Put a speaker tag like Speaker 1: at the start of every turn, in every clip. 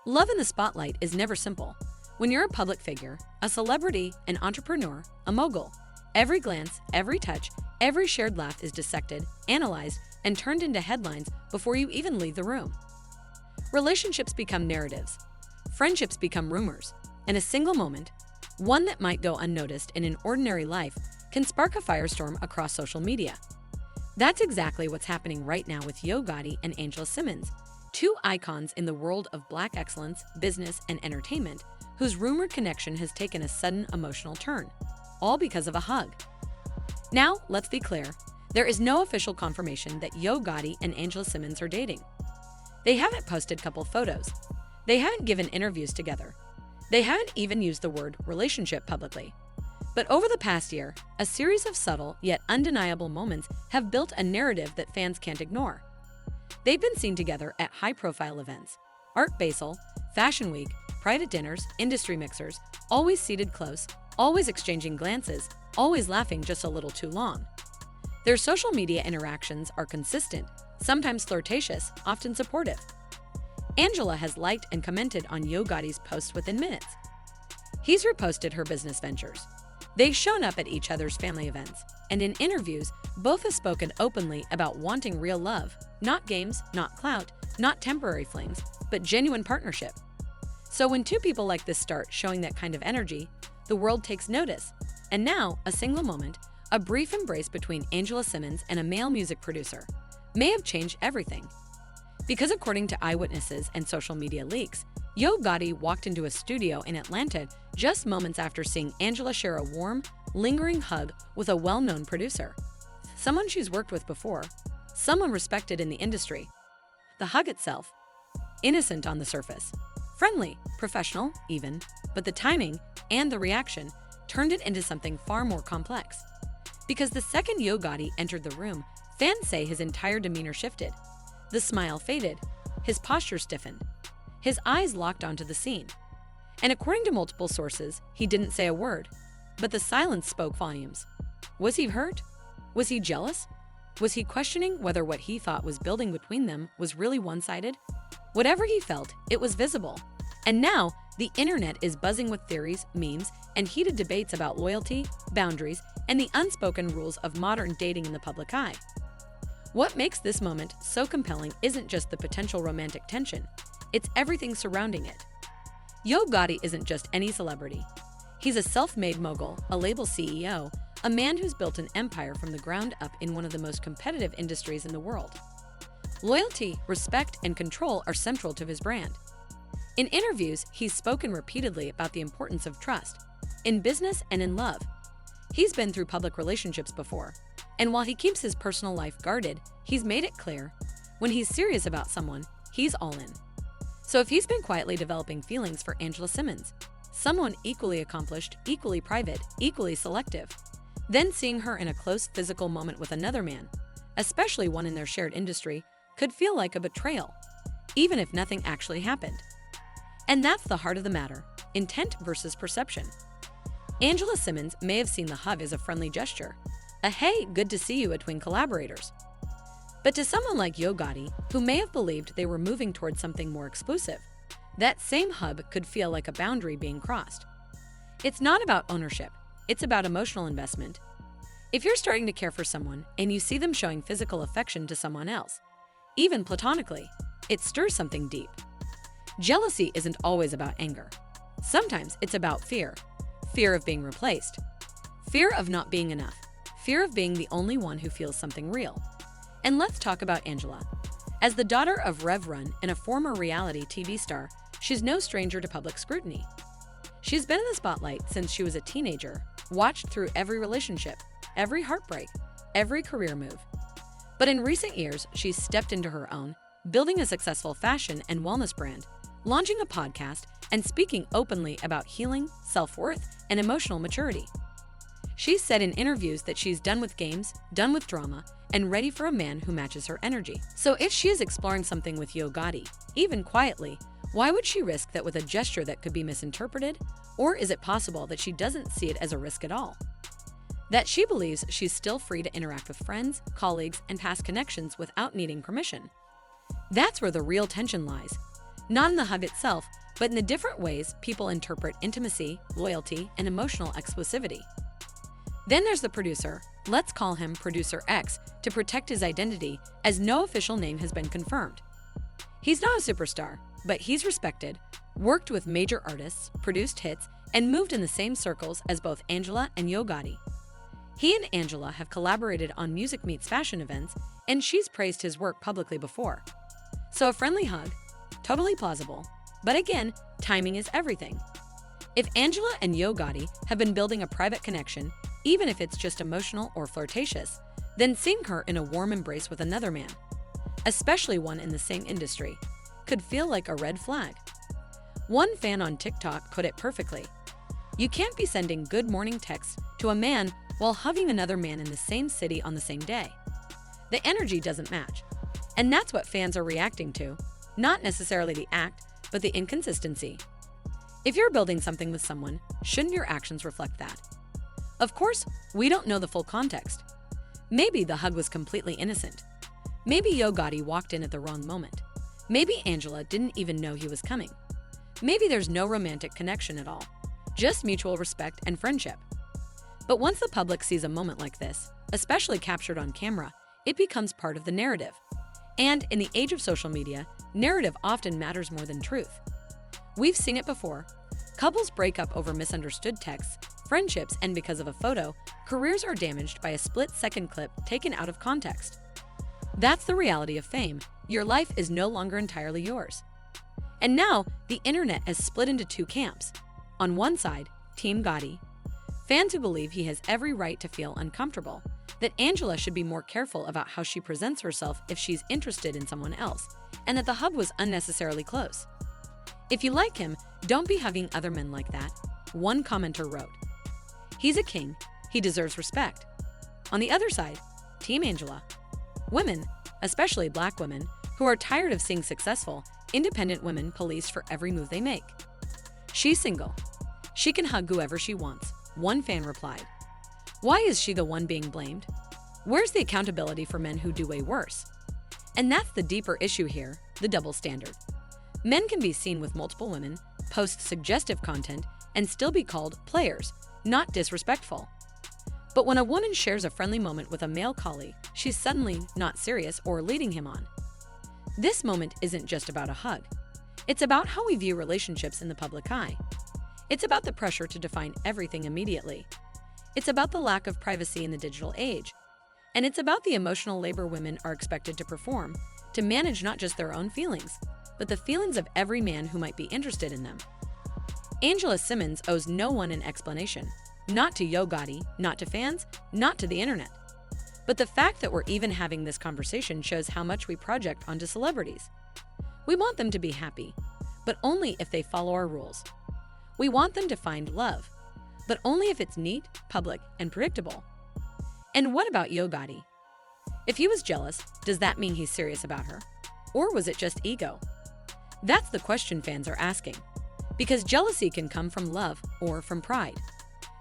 Speaker 1: Love in the spotlight is never simple. When you're a public figure, a celebrity, an entrepreneur, a mogul, every glance, every touch, every shared laugh is dissected, analyzed, and turned into headlines before you even leave the room. Relationships become narratives. Friendships become rumors. And a single moment, one that might go unnoticed in an ordinary life, can spark a firestorm across social media. That's exactly what's happening right now with Yo Gotti and Angela Simmons, two icons in the world of Black excellence, business, and entertainment, whose rumored connection has taken a sudden emotional turn, all because of a hug. Now, let's be clear, there is no official confirmation that Yo Gotti and Angela Simmons are dating. They haven't posted couple photos. They haven't given interviews together. They haven't even used the word relationship publicly. But over the past year, a series of subtle yet undeniable moments have built a narrative that fans can't ignore. They've been seen together at high-profile events, Art Basel, Fashion Week, private dinners, industry mixers, always seated close, always exchanging glances, always laughing just a little too long. Their social media interactions are consistent, sometimes flirtatious, often supportive. Angela has liked and commented on Yo Gotti's posts within minutes. He's reposted her business ventures. They've shown up at each other's family events, and in interviews, both have spoken openly about wanting real love, not games, not clout, not temporary flings, but genuine partnership. So when two people like this start showing that kind of energy, the world takes notice. And now, a single moment, a brief embrace between Angela Simmons and a male music producer, may have changed everything. Because according to eyewitnesses and social media leaks, Yo Gotti walked into a studio in Atlanta just moments after seeing Angela share a warm, lingering hug with a well-known producer. Someone she's worked with before, someone respected in the industry. The hug itself, innocent on the surface, friendly, professional even, but the timing and the reaction turned it into something far more complex. Because the second Yo Gotti entered the room, fans say his entire demeanor shifted. The smile faded, his posture stiffened, his eyes locked onto the scene. And according to multiple sources, he didn't say a word, but the silence spoke volumes. Was he hurt? Was he jealous? Was he questioning whether what he thought was building between them was really one-sided? Whatever he felt, it was visible. And now, the internet is buzzing with theories, memes, and heated debates about loyalty, boundaries, and the unspoken rules of modern dating in the public eye. What makes this moment so compelling isn't just the potential romantic tension, it's everything surrounding it. Yo Gotti isn't just any celebrity. He's a self-made mogul, a label CEO, a man who's built an empire from the ground up in one of the most competitive industries in the world. Loyalty, respect, and control are central to his brand. In interviews, he's spoken repeatedly about the importance of trust, in business and in love. He's been through public relationships before, and while he keeps his personal life guarded, he's made it clear, when he's serious about someone, he's all in. So if he's been quietly developing feelings for Angela Simmons, someone equally accomplished, equally private, equally selective, then seeing her in a close physical moment with another man, especially one in their shared industry, could feel like a betrayal, even if nothing actually happened. And that's the heart of the matter, intent versus perception. Angela Simmons may have seen the hug as a friendly gesture, a hey, good to see you between collaborators. But to someone like Yo Gotti, who may have believed they were moving towards something more exclusive, that same hug could feel like a boundary being crossed. It's not about ownership, it's about emotional investment. If you're starting to care for someone and you see them showing physical affection to someone else, even platonically, it stirs something deep. Jealousy isn't always about anger. Sometimes it's about fear. Fear of being replaced. Fear of not being enough. Fear of being the only one who feels something real. And let's talk about Angela. As the daughter of Rev Run and a former reality TV star, she's no stranger to public scrutiny. She's been in the spotlight since she was a teenager, watched through every relationship, every heartbreak, every career move. But in recent years, she's stepped into her own, building a successful fashion and wellness brand, launching a podcast, and speaking openly about healing, self-worth, and emotional maturity. She's said in interviews that she's done with games, done with drama, and ready for a man who matches her energy. So if she is exploring something with Yo Gotti, even quietly, why would she risk that with a gesture that could be misinterpreted? Or is it possible that she doesn't see it as a risk at all? That she believes she's still free to interact with friends, colleagues, and past connections without needing permission? That's where the real tension lies. Not in the hug itself, but in the different ways people interpret intimacy, loyalty, and emotional exclusivity. Then there's the producer. Let's call him Producer X to protect his identity, as no official name has been confirmed. He's not a superstar, but he's respected, worked with major artists, produced hits, and moved in the same circles as both Angela and Yo Gotti. He and Angela have collaborated on Music Meets Fashion events, and she's praised his work publicly before. So a friendly hug, totally plausible. But again, timing is everything. If Angela and Yo Gotti have been building a private connection, even if it's just emotional or flirtatious, then seeing her in a warm embrace with another man, especially one in the same industry, could feel like a red flag. One fan on TikTok put it perfectly. You can't be sending good morning texts to a man while hugging another man in the same city on the same day. The energy doesn't match. And that's what fans are reacting to, not necessarily the act, but the inconsistency. If you're building something with someone, shouldn't your actions reflect that? Of course, we don't know the full context. Maybe the hug was completely innocent. Maybe Yo Gotti walked in at the wrong moment. Maybe Angela didn't even know he was coming. Maybe there's no romantic connection at all, just mutual respect and friendship. But once the public sees a moment like this, especially captured on camera, it becomes part of the narrative. And in the age of social media, narrative often matters more than truth. We've seen it before. Couples break up over misunderstood texts, friendships, and because of a photo, careers are damaged by a split-second clip taken out of context. That's the reality of fame. Your life is no longer entirely yours. And now, the internet has split into two camps. On one side, Team Gotti, fans who believe he has every right to feel uncomfortable, that Angela should be more careful about how she presents herself if she's interested in someone else, and that the hug was unnecessarily close. If you like him, don't be hugging other men like that, one commenter wrote. He's a king, he deserves respect. On the other side, Team Angela, women, especially Black women, who are tired of seeing successful, independent women policed for every move they make. She's single. She can hug whoever she wants, one fan replied. Why is she the one being blamed? Where's the accountability for men who do way worse? And that's the deeper issue here, the double standard. Men can be seen with multiple women, post suggestive content, and still be called players, not disrespectful. But when a woman shares a friendly moment with a male colleague, she's suddenly not serious or leading him on. This moment isn't just about a hug. It's about how we view relationships in the public eye. It's about the pressure to define everything immediately. It's about the lack of privacy in the digital age. And it's about the emotional labor women are expected to perform, to manage not just their own feelings, but the feelings of every man who might be interested in them. Angela Simmons owes no one an explanation. Not to Yo Gotti, not to fans, not to the internet. But the fact that we're even having this conversation shows how much we project onto celebrities. We want them to be happy, but only if they follow our rules. We want them to find love, but only if it's neat, public, and predictable. And what about Yo Gotti? If he was jealous, does that mean he's serious about her? Or was it just ego? That's the question fans are asking. Because jealousy can come from love or from pride,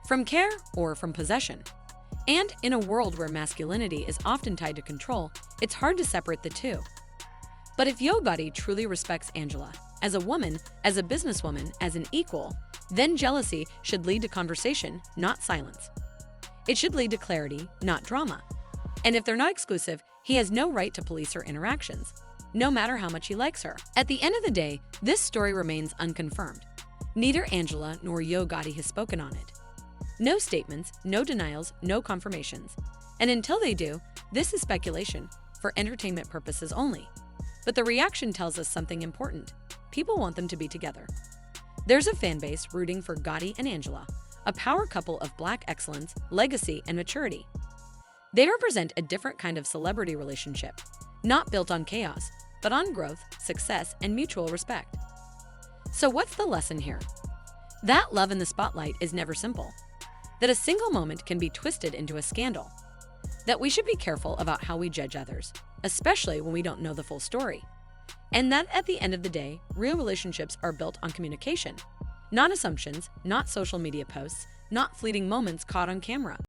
Speaker 1: from care or from possession. And in a world where masculinity is often tied to control, it's hard to separate the two. But if Yo Gotti truly respects Angela, as a woman, as a businesswoman, as an equal, then jealousy should lead to conversation, not silence. It should lead to clarity, not drama. And if they're not exclusive, he has no right to police her interactions, no matter how much he likes her. At the end of the day, this story remains unconfirmed. Neither Angela nor Yo Gotti has spoken on it. No statements, no denials, no confirmations. And until they do, this is speculation, for entertainment purposes only. But the reaction tells us something important. People want them to be together. There's a fan base rooting for Gotti and Angela, a power couple of Black excellence, legacy, and maturity. They represent a different kind of celebrity relationship, not built on chaos, but on growth, success, and mutual respect. So what's the lesson here? That love in the spotlight is never simple. That a single moment can be twisted into a scandal. That we should be careful about how we judge others, especially when we don't know the full story. And that at the end of the day, real relationships are built on communication, not assumptions, not social media posts, not fleeting moments caught on camera.